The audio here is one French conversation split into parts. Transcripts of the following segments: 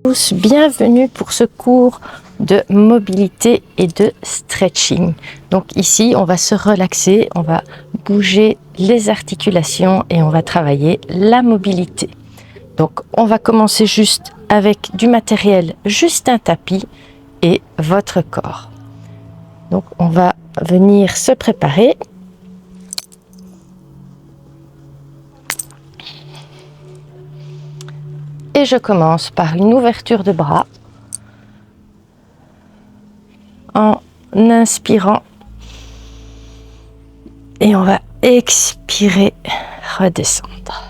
Tous, bienvenue pour ce cours de mobilité et de stretching. Donc ici, on va se relaxer, on va bouger les articulations et on va travailler la mobilité. Donc on va commencer juste avec du matériel, juste un tapis et votre corps. Donc on va venir se préparer. Et je commence par une ouverture de bras en inspirant et on va expirer, redescendre.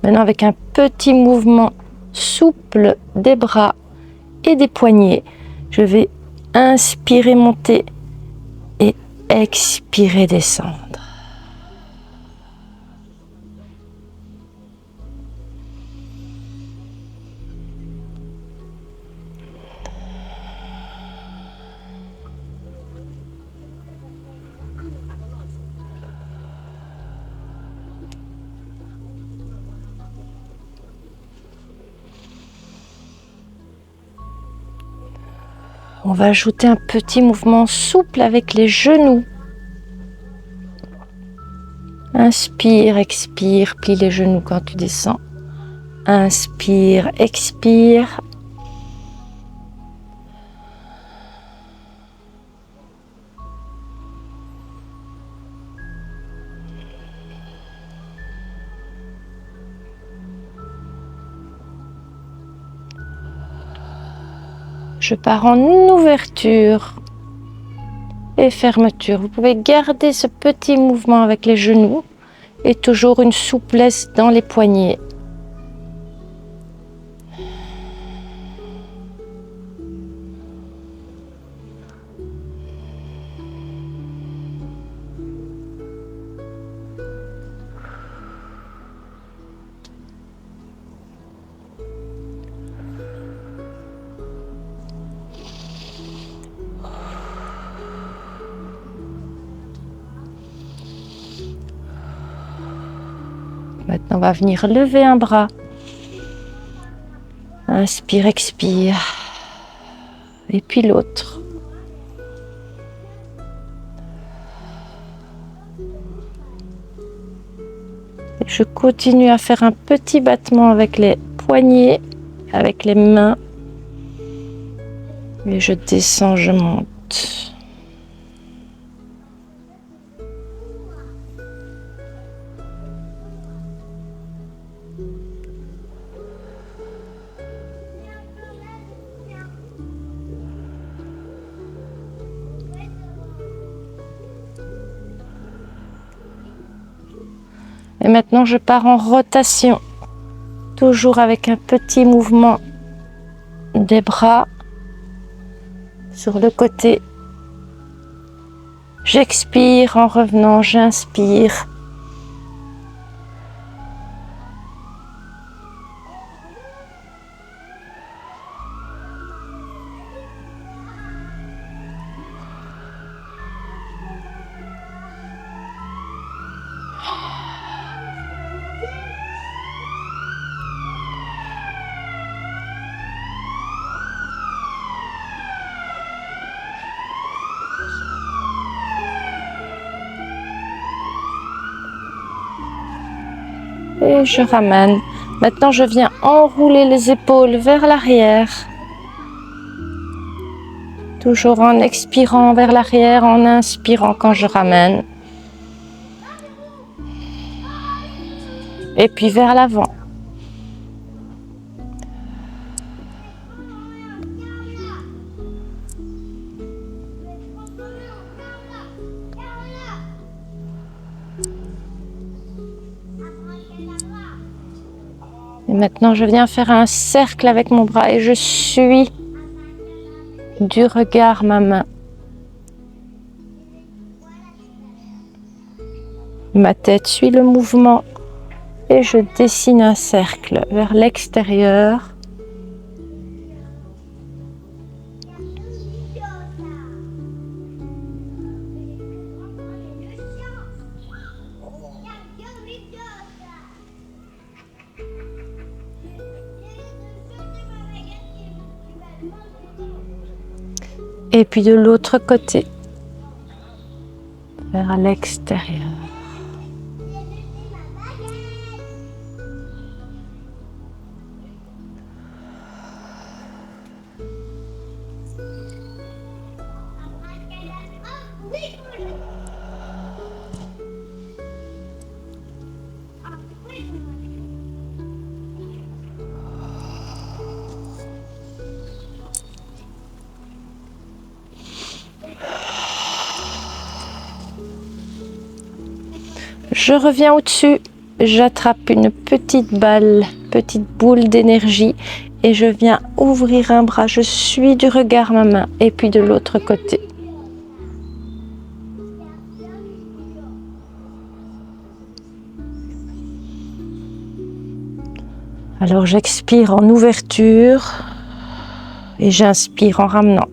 Maintenant, avec un petit mouvement souple des bras et des poignets, je vais inspirer, monter et expirer, descendre. On va ajouter un petit mouvement souple avec les genoux. Inspire, expire, plie les genoux quand tu descends. Inspire, expire. Je pars en ouverture et fermeture. Vous pouvez garder ce petit mouvement avec les genoux et toujours une souplesse dans les poignets. Maintenant, on va venir lever un bras. Inspire, expire. Et puis l'autre. Et je continue à faire un petit battement avec les poignets, avec les mains. Et je descends, je monte. Et maintenant, je pars en rotation, toujours avec un petit mouvement des bras sur le côté. J'expire en revenant, j'inspire. Et je ramène. Maintenant, je viens enrouler les épaules vers l'arrière. Toujours en expirant vers l'arrière, en inspirant quand je ramène. Et puis vers l'avant. Et maintenant, je viens faire un cercle avec mon bras et je suis du regard ma main. Ma tête suit le mouvement et je dessine un cercle vers l'extérieur. Et puis de l'autre côté, vers l'extérieur. Je reviens au-dessus, j'attrape une petite balle, petite boule d'énergie et je viens ouvrir un bras. Je suis du regard ma main et puis de l'autre côté. Alors j'expire en ouverture et j'inspire en ramenant.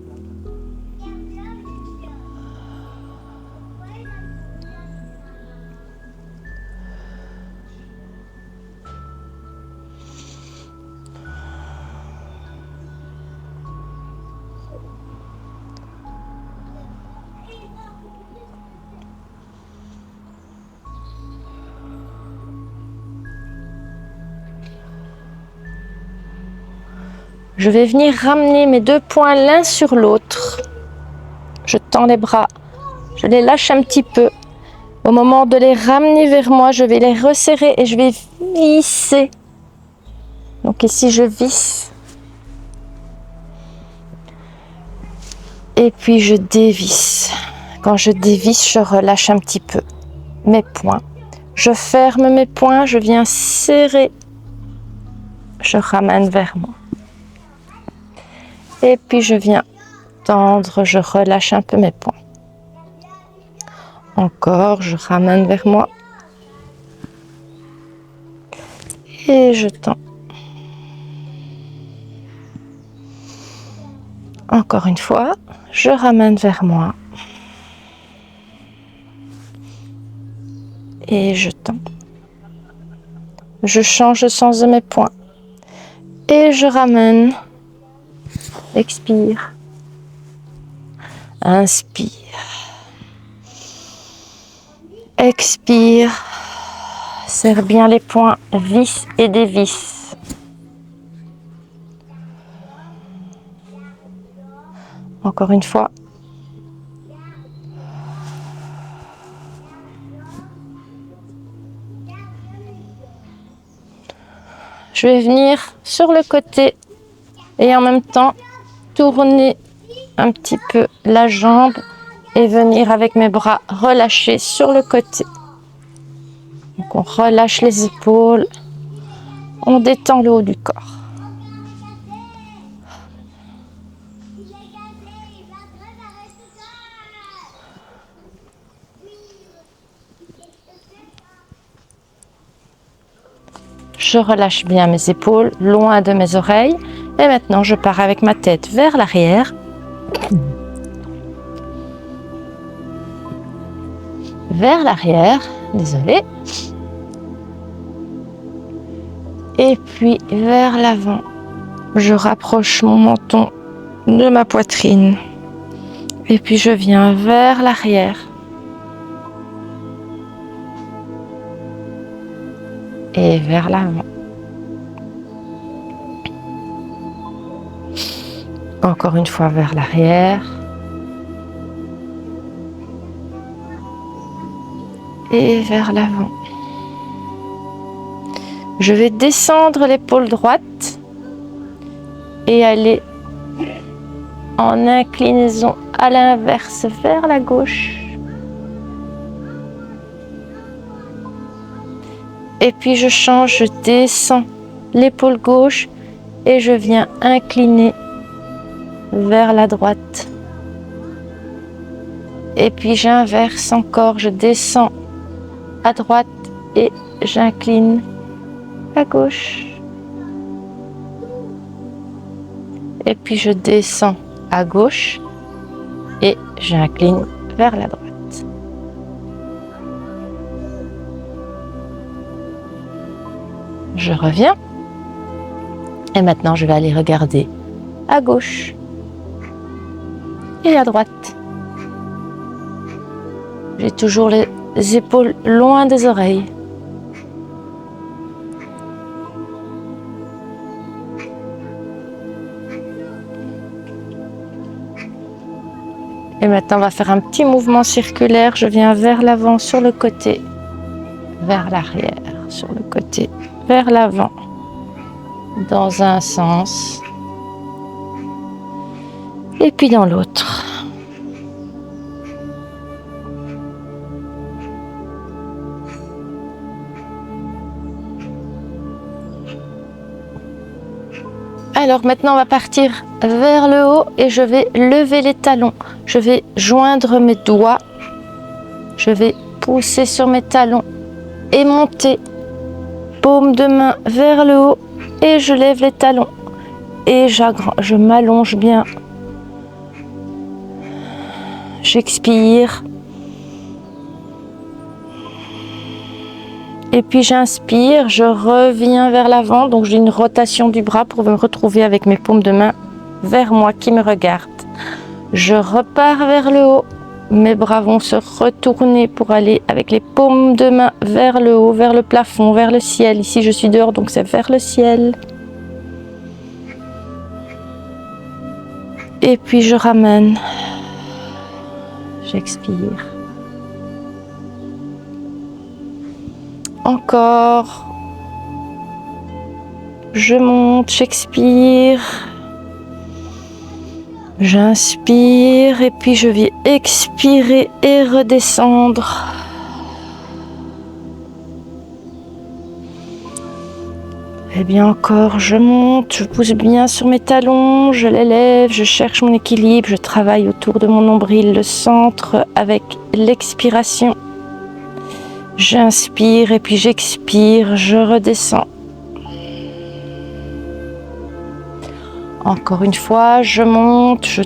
Je vais venir ramener mes deux poings l'un sur l'autre. Je tends les bras, je les lâche un petit peu. Au moment de les ramener vers moi, je vais les resserrer et je vais visser. Donc ici, je visse. Et puis je dévisse. Quand je dévisse, je relâche un petit peu mes poings. Je ferme mes poings, je viens serrer. Je ramène vers moi. Et puis je viens tendre, je relâche un peu mes poings. Encore, je ramène vers moi. Et je tends. Encore une fois, je ramène vers moi. Et je tends. Je change le sens de mes poings. Et je ramène. Expire. Inspire. Expire. Serre bien les poings, visse et dévisse. Encore une fois. Je vais venir sur le côté et en même temps tourner un petit peu la jambe et venir avec mes bras relâchés sur le côté. Donc on relâche les épaules, on détend le haut du corps. Je relâche bien mes épaules, loin de mes oreilles. Et maintenant, je pars avec ma tête vers l'arrière. Vers l'arrière, désolé. Et puis vers l'avant. Je rapproche mon menton de ma poitrine. Et puis je viens vers l'arrière. Et vers l'avant. Encore une fois vers l'arrière. Et vers l'avant. Je vais descendre l'épaule droite et aller en inclinaison à l'inverse vers la gauche. Et puis je change, je descends l'épaule gauche et je viens incliner vers la droite. Et puis j'inverse encore, je descends à droite et j'incline à gauche. Et puis je descends à gauche et j'incline vers la droite. Je reviens. Et maintenant, je vais aller regarder à gauche et à droite. J'ai toujours les épaules loin des oreilles. Et maintenant, on va faire un petit mouvement circulaire. Je viens vers l'avant, sur le côté, vers l'arrière, sur le côté, vers l'avant, dans un sens, et puis dans l'autre. Alors maintenant, on va partir vers le haut et je vais lever les talons. Je vais joindre mes doigts. Je vais pousser sur mes talons et monter. Paume de main vers le haut et je lève les talons. Et je m'allonge bien. J'expire. Et puis j'inspire, je reviens vers l'avant, donc j'ai une rotation du bras pour me retrouver avec mes paumes de main vers moi qui me regardent. Je repars vers le haut, mes bras vont se retourner pour aller avec les paumes de main vers le haut, vers le plafond, vers le ciel. Ici je suis dehors, donc c'est vers le ciel. Et puis je ramène, j'expire. Encore, je monte, j'expire, j'inspire et puis je vais expirer et redescendre. Et bien encore, je monte, je pousse bien sur mes talons, je les lève, je cherche mon équilibre, je travaille autour de mon nombril, le centre avec l'expiration. J'inspire et puis j'expire, je redescends. Encore une fois, je monte, je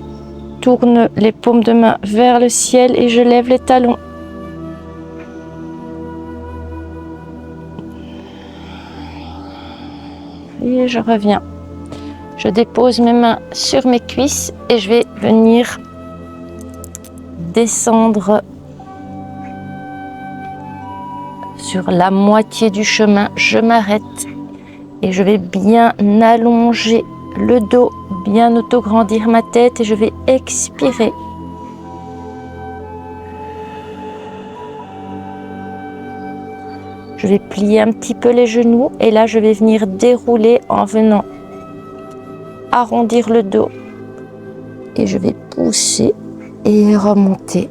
tourne les paumes de main vers le ciel et je lève les talons. Et je reviens. Je dépose mes mains sur mes cuisses et je vais venir descendre sur la moitié du chemin. Je m'arrête et je vais bien allonger le dos, bien autograndir ma tête et je vais expirer. Je vais plier un petit peu les genoux et là je vais venir dérouler en venant arrondir le dos et je vais pousser et remonter.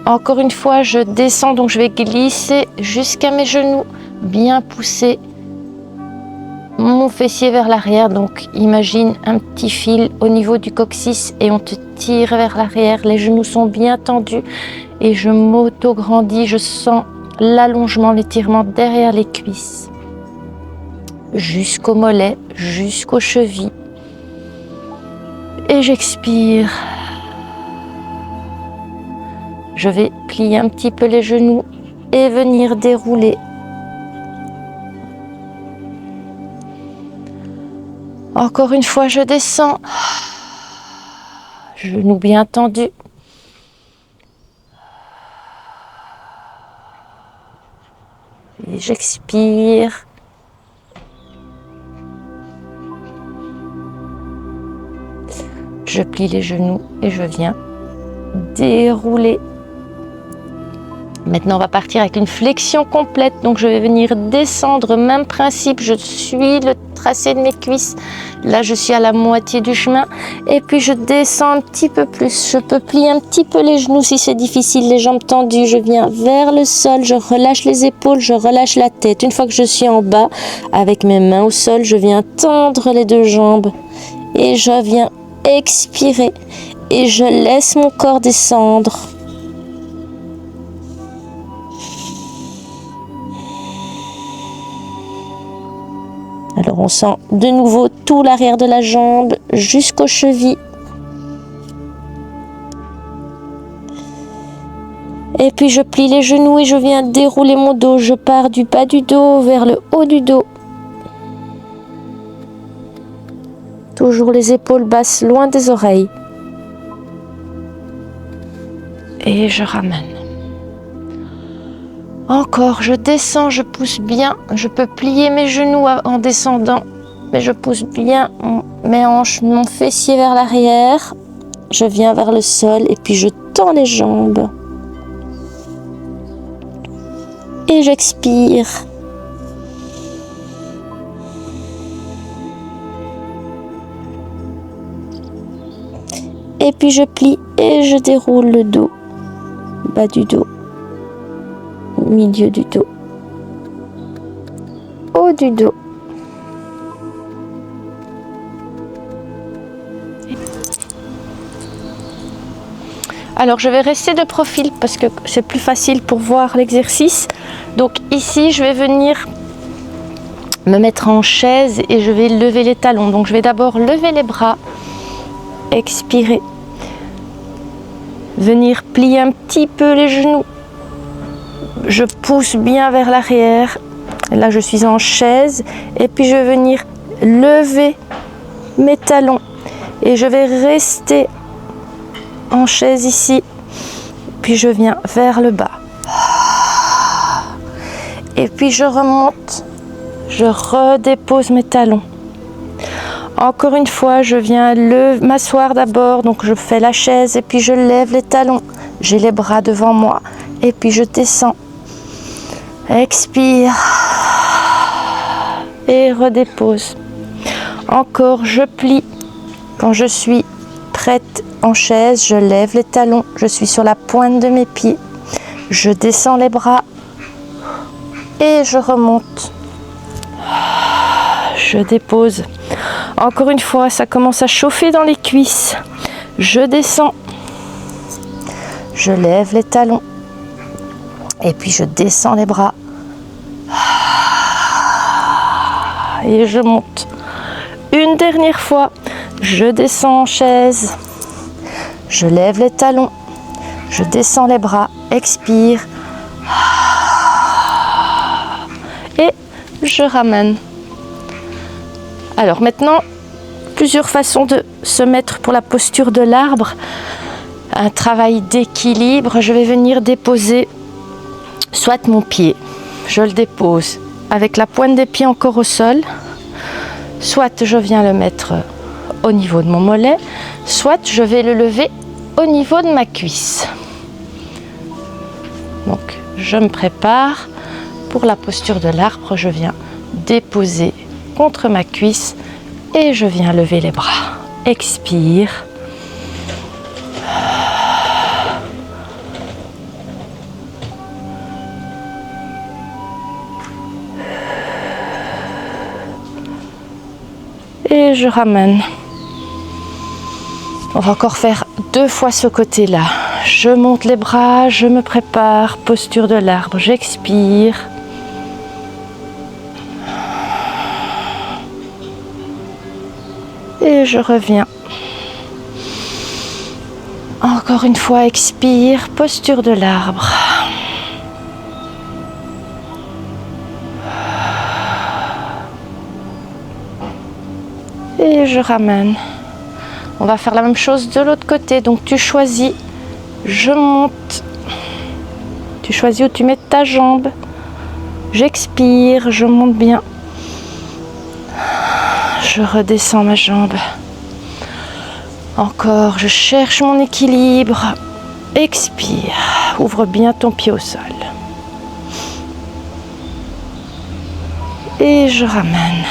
Encore une fois, je descends, donc je vais glisser jusqu'à mes genoux, bien pousser mon fessier vers l'arrière. Donc imagine un petit fil au niveau du coccyx et on te tire vers l'arrière. Les genoux sont bien tendus et je m'auto-grandis, je sens l'allongement, l'étirement derrière les cuisses, jusqu'au mollet, jusqu'aux chevilles. Et j'expire. Je vais plier un petit peu les genoux et venir dérouler. Encore une fois, je descends. Genoux bien tendus. Et j'expire. Je plie les genoux et je viens dérouler. Maintenant, on va partir avec une flexion complète. Donc, je vais venir descendre, même principe. Je suis le tracé de mes cuisses. Là, je suis à la moitié du chemin. Et puis, je descends un petit peu plus. Je peux plier un petit peu les genoux si c'est difficile. Les jambes tendues. Je viens vers le sol. Je relâche les épaules. Je relâche la tête. Une fois que je suis en bas, avec mes mains au sol, je viens tendre les deux jambes. Et je viens expirer. Et je laisse mon corps descendre. Alors on sent de nouveau tout l'arrière de la jambe jusqu'aux chevilles. Et puis je plie les genoux et je viens dérouler mon dos. Je pars du bas du dos vers le haut du dos. Toujours les épaules basses loin des oreilles. Et je ramène. Encore, je descends, je pousse bien. Je peux plier mes genoux en descendant, mais je pousse bien mes hanches, mon fessier vers l'arrière. Je viens vers le sol et puis je tends les jambes. Et j'expire. Et puis je plie et je déroule le dos. Bas du dos. Milieu du dos. Haut du dos. Alors je vais rester de profil parce que c'est plus facile pour voir l'exercice. Donc ici je vais venir me mettre en chaise et je vais lever les talons. Donc je vais d'abord lever les bras, expirer, venir plier un petit peu les genoux. Je pousse bien vers l'arrière. Là je suis en chaise et puis je vais venir lever mes talons et je vais rester en chaise ici, puis je viens vers le bas et puis je remonte, je redépose mes talons. Encore une fois, je viens m'asseoir d'abord, donc je fais la chaise et puis je lève les talons, j'ai les bras devant moi et puis je descends, expire et redépose. Encore, je plie. Quand je suis prête en chaise, je lève les talons, je suis sur la pointe de mes pieds, je descends les bras et je remonte, je dépose. Encore une fois, ça commence à chauffer dans les cuisses, je descends, je lève les talons et puis je descends les bras et je monte. Une dernière fois, je descends en chaise, je lève les talons, je descends les bras, expire et je ramène. Alors maintenant, plusieurs façons de se mettre pour la posture de l'arbre. Un travail d'équilibre, je vais venir déposer soit mon pied, je le dépose avec la pointe des pieds encore au sol, soit je viens le mettre au niveau de mon mollet, soit je vais le lever au niveau de ma cuisse. Donc je me prépare pour la posture de l'arbre, je viens déposer contre ma cuisse et je viens lever les bras. Expire. Et je ramène. On va encore faire 2 fois ce côté-là. Je monte les bras, je me prépare, posture de l'arbre, j'expire. Et je reviens. Encore une fois, expire, posture de l'arbre. Et je ramène. On va faire la même chose de l'autre côté. Donc tu choisis, je monte. Tu choisis où tu mets ta jambe. J'expire, je monte bien. Je redescends ma jambe. Encore, je cherche mon équilibre. Expire, ouvre bien ton pied au sol. Et je ramène.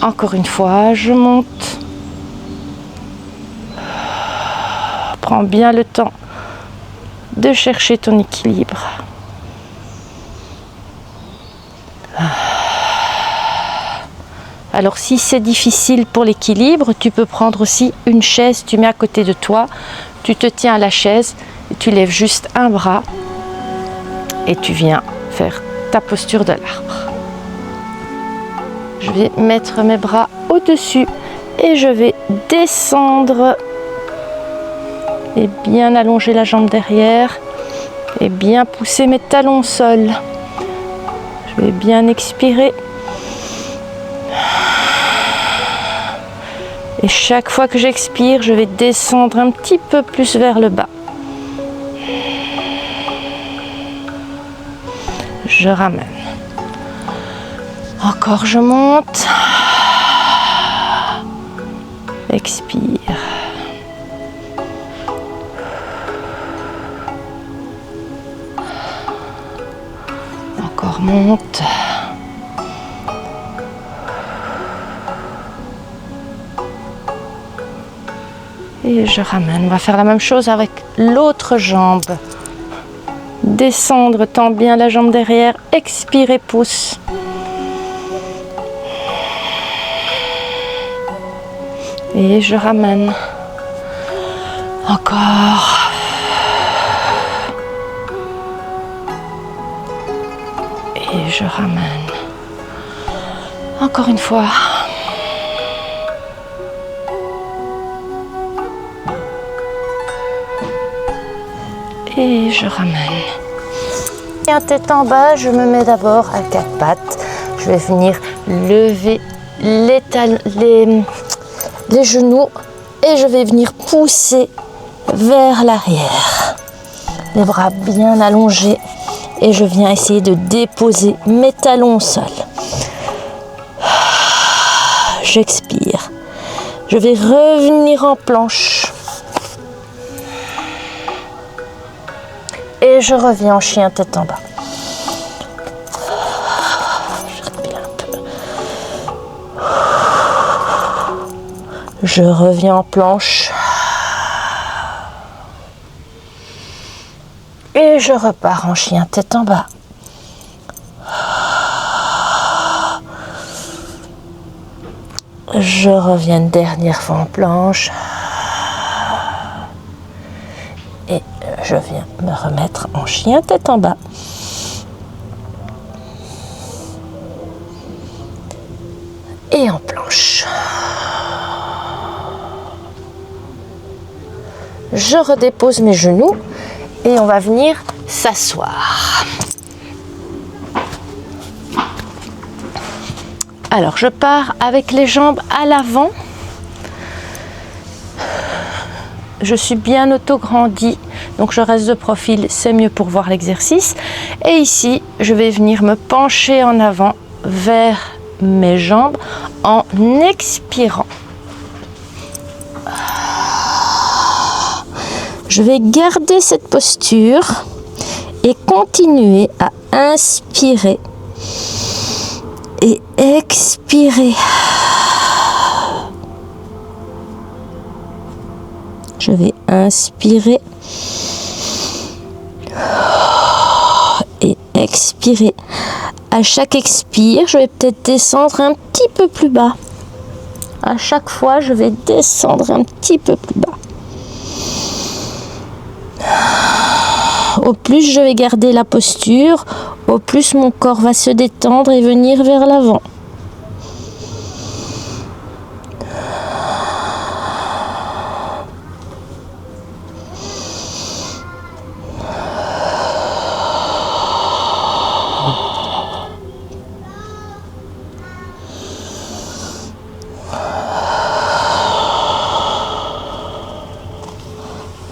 Encore une fois, je monte. Prends bien le temps de chercher ton équilibre. Alors si c'est difficile pour l'équilibre, tu peux prendre aussi une chaise, tu mets à côté de toi, tu te tiens à la chaise, et tu lèves juste un bras et tu viens faire ta posture de l'arbre. Je vais mettre mes bras au-dessus et je vais descendre et bien allonger la jambe derrière et bien pousser mes talons au sol. Je vais bien expirer. Et chaque fois que j'expire, je vais descendre un petit peu plus vers le bas. Je ramène. Encore, je monte. Expire. Encore monte. Et je ramène. On va faire la même chose avec l'autre jambe. Descendre, tends bien la jambe derrière. Expire et pousse. Et je ramène. Encore. Et je ramène. Encore une fois. Et je ramène. Et en tête en bas, je me mets d'abord à quatre pattes. Je vais venir lever les genoux et je vais venir pousser vers l'arrière. Les bras bien allongés et je viens essayer de déposer mes talons au sol. J'expire. Je vais revenir en planche. Et je reviens en chien tête en bas. Je respire un peu. Je reviens en planche. Et je repars en chien tête en bas. Je reviens une dernière fois en planche. Et je viens me remettre en chien tête en bas. Et en planche. Je redépose mes genoux et on va venir s'asseoir. Alors je pars avec les jambes à l'avant. Je suis bien auto-grandie, donc je reste de profil, c'est mieux pour voir l'exercice. Et ici, je vais venir me pencher en avant vers mes jambes en expirant. Je vais garder cette posture et continuer à inspirer et expirer. Je vais inspirer et expirer. À chaque expire, je vais peut-être descendre un petit peu plus bas. À chaque fois, je vais descendre un petit peu plus bas. Au plus je vais garder la posture, au plus mon corps va se détendre et venir vers l'avant.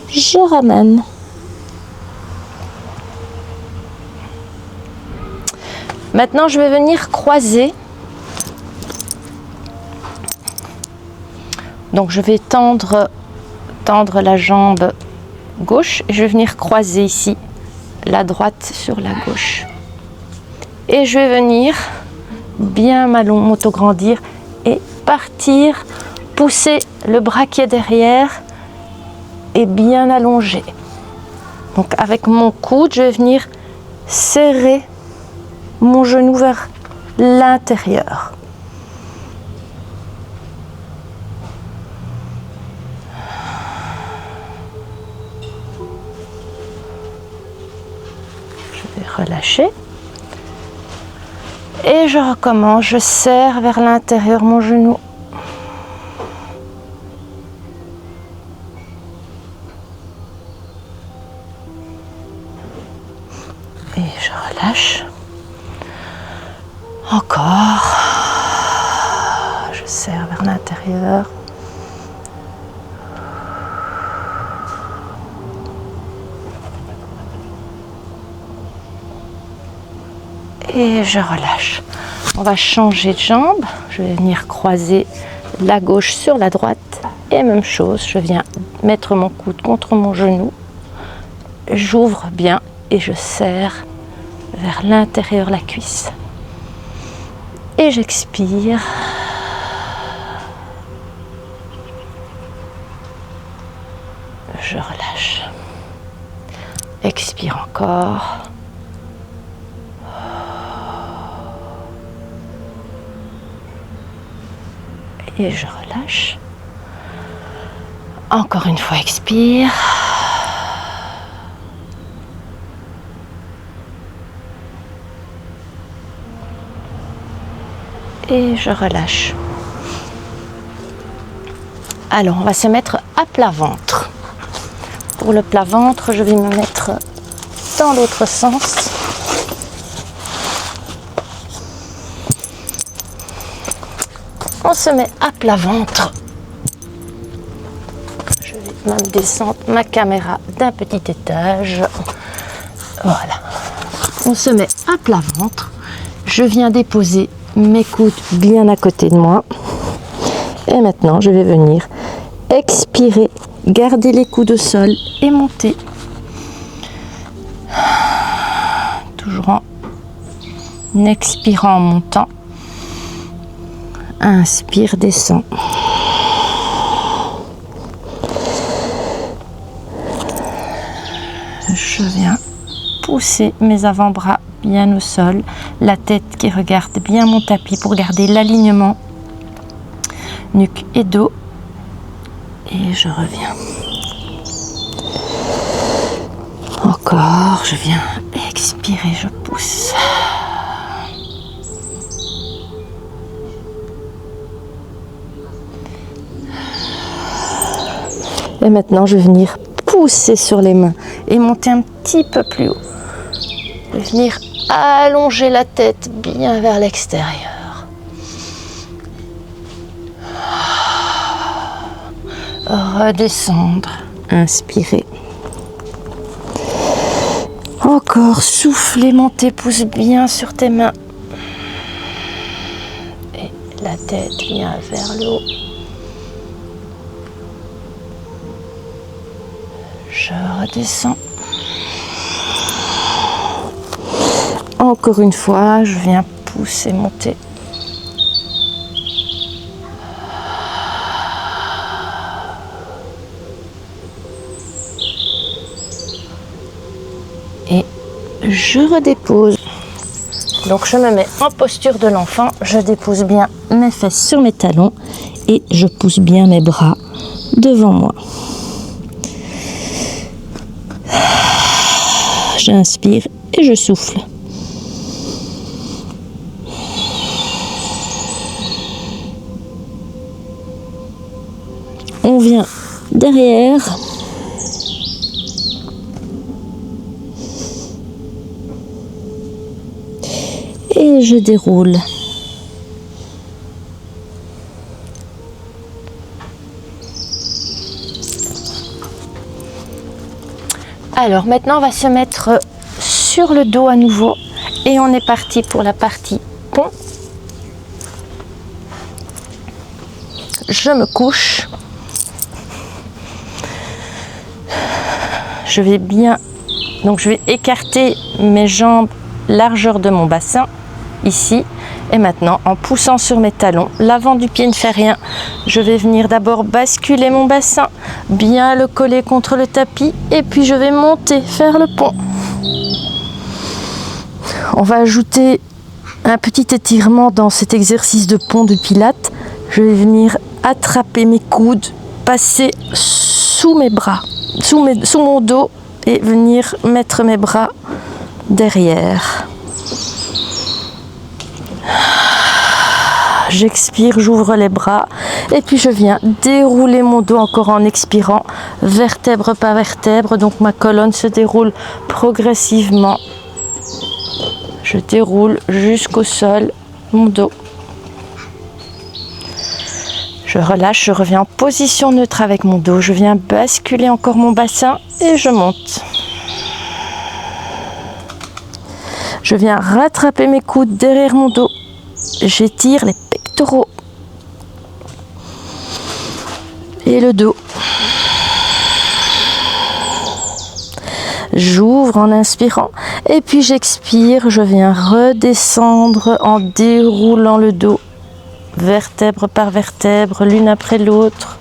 Je ramène. Maintenant, je vais venir croiser. Donc, je vais tendre la jambe gauche et je vais venir croiser ici la droite sur la gauche. Et je vais venir bien m'auto-grandir et partir, pousser le bras qui est derrière et bien allongé. Donc, avec mon coude, je vais venir serrer mon genou vers l'intérieur. Je vais relâcher. Et je recommence, je serre vers l'intérieur mon genou. Et je relâche. Encore. Je serre vers l'intérieur. Et je relâche. On va changer de jambe. Je vais venir croiser la gauche sur la droite. Et même chose, je viens mettre mon coude contre mon genou. J'ouvre bien et je serre vers l'intérieur la cuisse. Et j'expire. Je relâche. Expire encore. Et je relâche. Encore une fois, expire. Et je relâche. Alors, on va se mettre à plat ventre. Pour le plat ventre, je vais me mettre dans l'autre sens. On se met à plat ventre. Je vais même descendre ma caméra d'un petit étage. Voilà. On se met à plat ventre. Je viens déposer mes coudes bien à côté de moi. Et maintenant, je vais venir expirer, garder les coudes au sol et monter. Toujours en expirant, en montant. Inspire, descend. Je viens pousser mes avant-bras bien au sol, la tête qui regarde bien mon tapis pour garder l'alignement nuque et dos. Et je reviens. Encore, je viens expirer, je pousse. Et maintenant, je vais venir pousser sur les mains et monter un petit peu plus haut. Je vais venir allonger la tête bien vers l'extérieur. Redescendre. Inspirer. Encore, souffler, monter, pousse bien sur tes mains. Et la tête vient vers le haut. Je redescends. Encore une fois, je viens pousser, monter. Et je redépose. Donc je me mets en posture de l'enfant, je dépose bien mes fesses sur mes talons et je pousse bien mes bras devant moi. J'inspire et je souffle. On vient derrière. Et je déroule. Alors maintenant on va se mettre sur le dos à nouveau et on est parti pour la partie pont. Je me couche. Je vais bien, donc je vais écarter mes jambes largeur de mon bassin ici. Et maintenant, en poussant sur mes talons, l'avant du pied ne fait rien. Je vais venir d'abord basculer mon bassin, bien le coller contre le tapis, et puis je vais monter, faire le pont. On va ajouter un petit étirement dans cet exercice de pont de pilates. Je vais venir attraper mes coudes, passer sous mes bras, sous mon dos, et venir mettre mes bras derrière. J'expire, j'ouvre les bras et puis je viens dérouler mon dos encore en expirant, vertèbre par vertèbre. Donc ma colonne se déroule progressivement. Je déroule jusqu'au sol mon dos. Je relâche, je reviens en position neutre avec mon dos. Je viens basculer encore mon bassin et je monte. Je viens rattraper mes coudes derrière mon dos. J'étire les pectoraux et le dos. J'ouvre en inspirant et puis j'expire. Je viens redescendre en déroulant le dos, vertèbre par vertèbre, l'une après l'autre.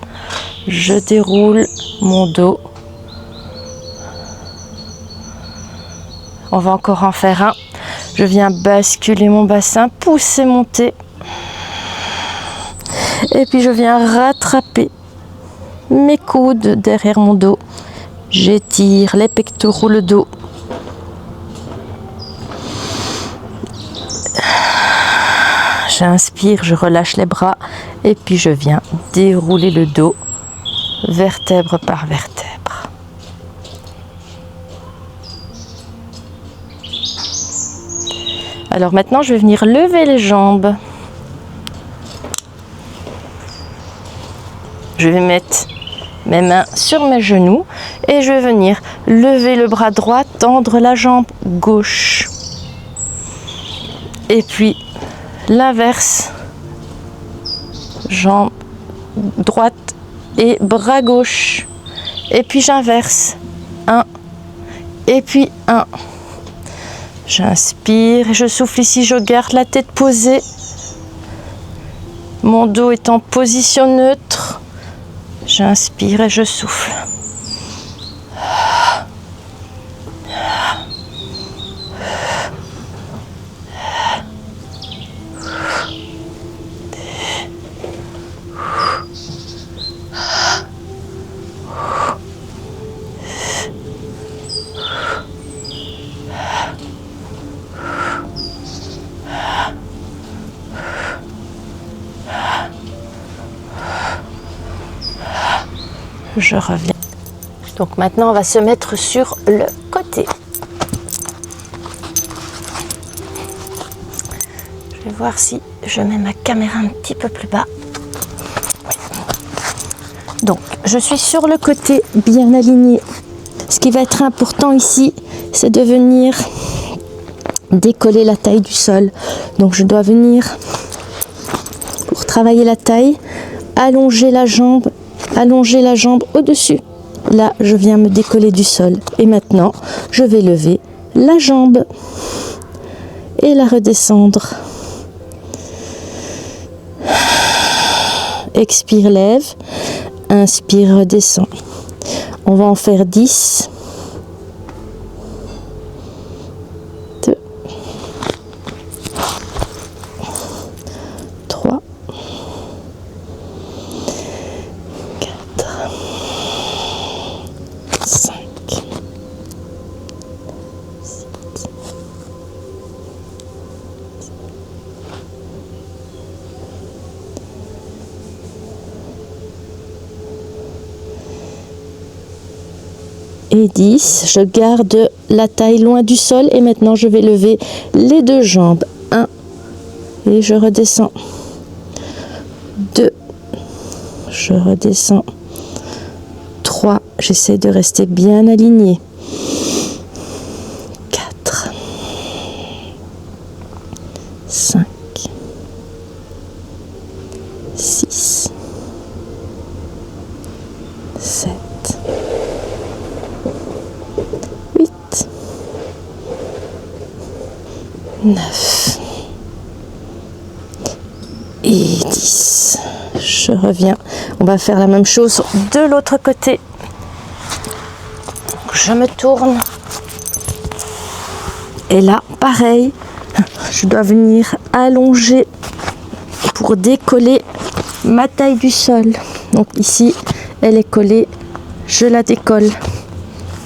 Je déroule mon dos. On va encore en faire un. Je viens basculer mon bassin, pousser, monter. Et puis je viens rattraper mes coudes derrière mon dos. J'étire les pectoraux, le dos. J'inspire, je relâche les bras et puis je viens dérouler le dos, vertèbre par vertèbre. Alors maintenant, je vais venir lever les jambes. Je vais mettre mes mains sur mes genoux et je vais venir lever le bras droit, tendre la jambe gauche. Et puis l'inverse, jambe droite et bras gauche. Et puis j'inverse, 1 et puis 1. J'inspire et je souffle ici, je garde la tête posée. Mon dos est en position neutre. J'inspire et je souffle. Je reviens. Donc maintenant, on va se mettre sur le côté. Je vais voir si je mets ma caméra un petit peu plus bas. Donc, je suis sur le côté bien aligné. Ce qui va être important ici, c'est de venir décoller la taille du sol. Donc, je dois venir, pour travailler la taille, allonger la jambe au-dessus. Là, je viens me décoller du sol. Et maintenant, je vais lever la jambe et la redescendre. Expire, lève. Inspire, redescend. On va en faire 10. 2. 3. 4. 5. 6. Et 10, je garde la taille loin du sol et maintenant je vais lever les deux jambes. 1 et je redescends. 2, je redescends. 3, j'essaie de rester bien aligné. 4, 5, 6, 7, 8, 9 et 10. Je reviens. On va faire la même chose de l'autre côté. Je me tourne. Et là, pareil, je dois venir allonger pour décoller ma taille du sol. Donc ici, elle est collée, je la décolle.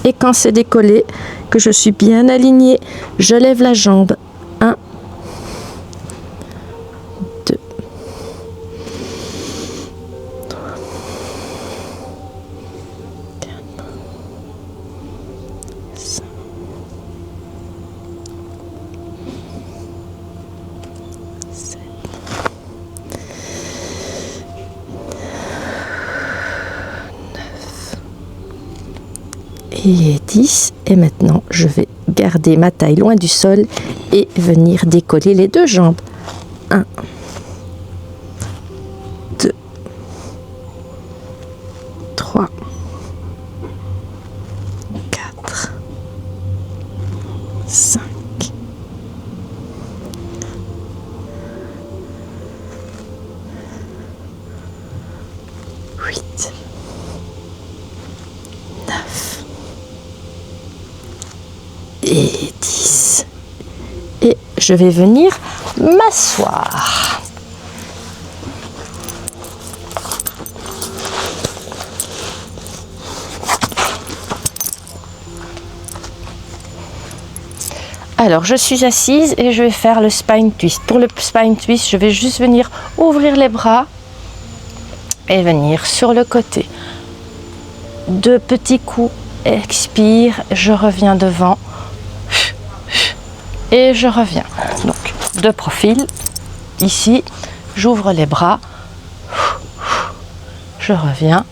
Et quand c'est décollé, que je suis bien alignée, je lève la jambe. 1, 2, et 10. Et maintenant, je vais garder ma taille loin du sol et venir décoller les deux jambes. 1, 2, 3, 4, 5, 8, 9 et 10. Et je vais venir m'asseoir. Alors, je suis assise et je vais faire le spine twist. Pour le spine twist, je vais juste venir ouvrir les bras et venir sur le côté. 2 petits coups, expire, je reviens devant et je reviens. Donc, de profil, ici, j'ouvre les bras, je reviens,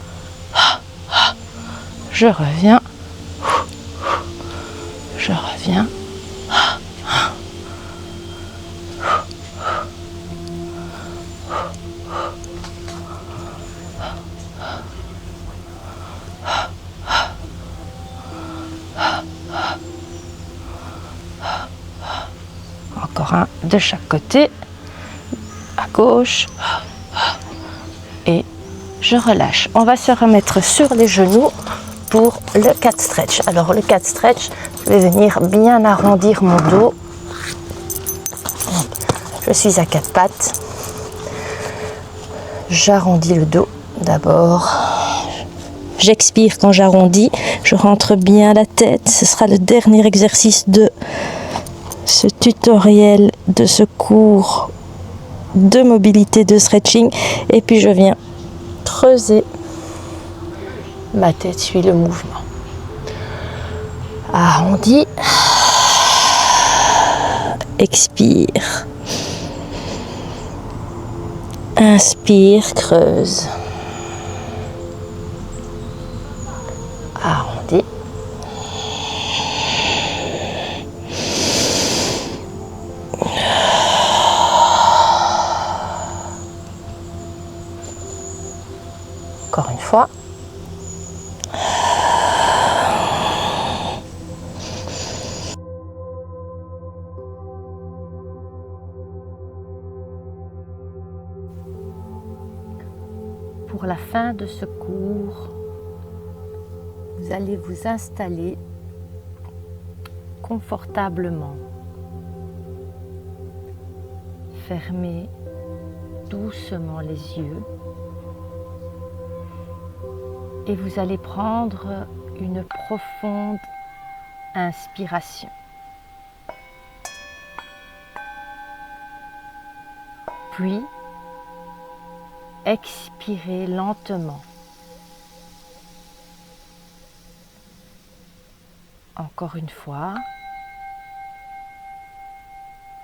je reviens, je reviens. Encore un de chaque côté, à gauche, et je relâche. On va se remettre sur les genoux pour le cat stretch. Alors le cat stretch, je vais venir bien arrondir mon dos. Je suis à 4 pattes. J'arrondis le dos d'abord. J'expire quand j'arrondis. Je rentre bien la tête. Ce sera le dernier exercice de ce tutoriel, de ce cours de mobilité, de stretching. Et puis je viens creuser. Ma tête suit le mouvement. Arrondi. Expire. Inspire, creuse. Arrondi. Encore une fois. Pour la fin de ce cours, vous allez vous installer confortablement. Fermez doucement les yeux et vous allez prendre une profonde inspiration. Puis, expirez lentement. Encore une fois,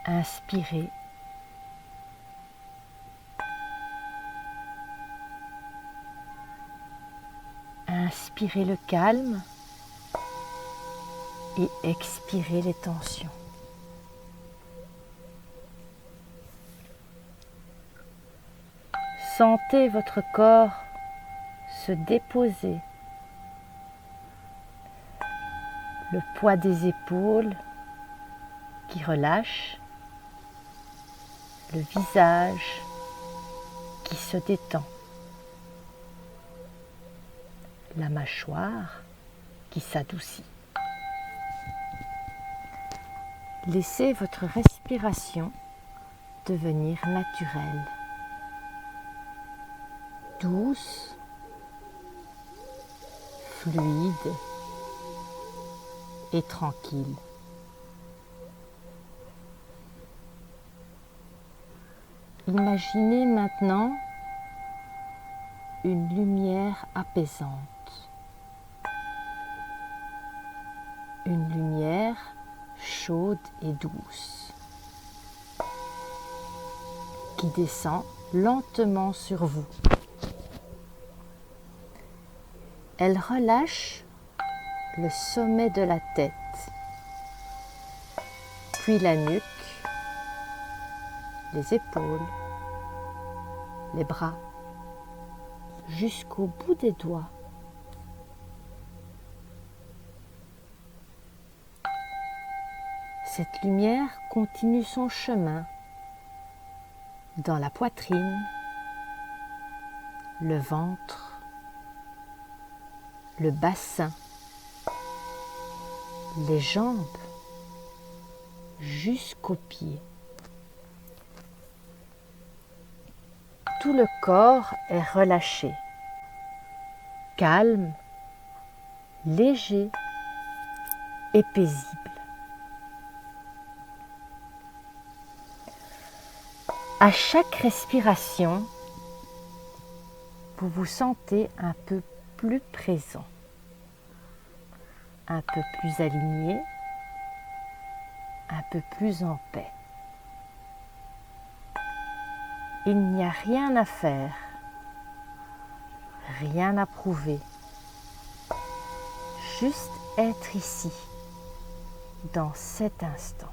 inspirez. Inspirez le calme et expirez les tensions. Sentez votre corps se déposer. Le poids des épaules qui relâche, le visage qui se détend, la mâchoire qui s'adoucit. Laissez votre respiration devenir naturelle, douce, fluide et tranquille. Imaginez maintenant une lumière apaisante, une lumière chaude et douce qui descend lentement sur vous. Elle relâche le sommet de la tête, puis la nuque, les épaules, les bras, jusqu'au bout des doigts. Cette lumière continue son chemin dans la poitrine, le ventre, le bassin, les jambes, jusqu'aux pieds. Tout le corps est relâché, calme, léger et paisible. À chaque respiration, vous vous sentez un peu plus présent, un peu plus aligné, un peu plus en paix. Il n'y a rien à faire, rien à prouver, juste être ici, dans cet instant.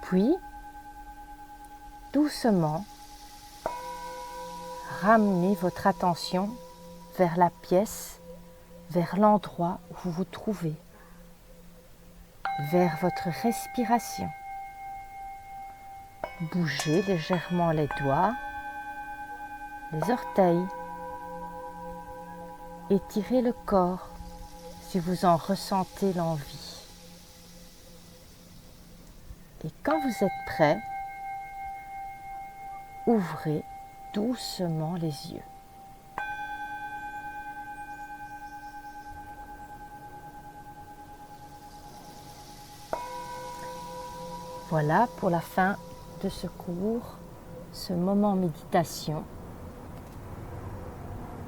Puis, doucement, ramenez votre attention vers la pièce, vers l'endroit où vous vous trouvez, vers votre respiration. Bougez légèrement les doigts, les orteils. Étirez le corps si vous en ressentez l'envie. Et quand vous êtes prêt, ouvrez doucement les yeux. Voilà pour la fin de ce cours, ce moment méditation.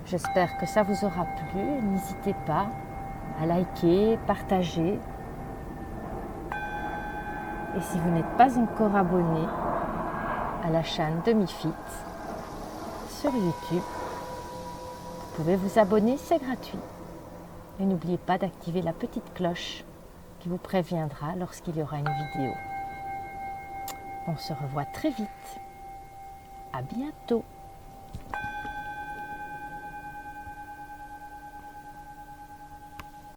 J'espère que ça vous aura plu. N'hésitez pas à liker, partager. Et si vous n'êtes pas encore abonné à la chaîne de MiFit sur YouTube, vous pouvez vous abonner, c'est gratuit. Et n'oubliez pas d'activer la petite cloche qui vous préviendra lorsqu'il y aura une vidéo. On se revoit très vite. À bientôt.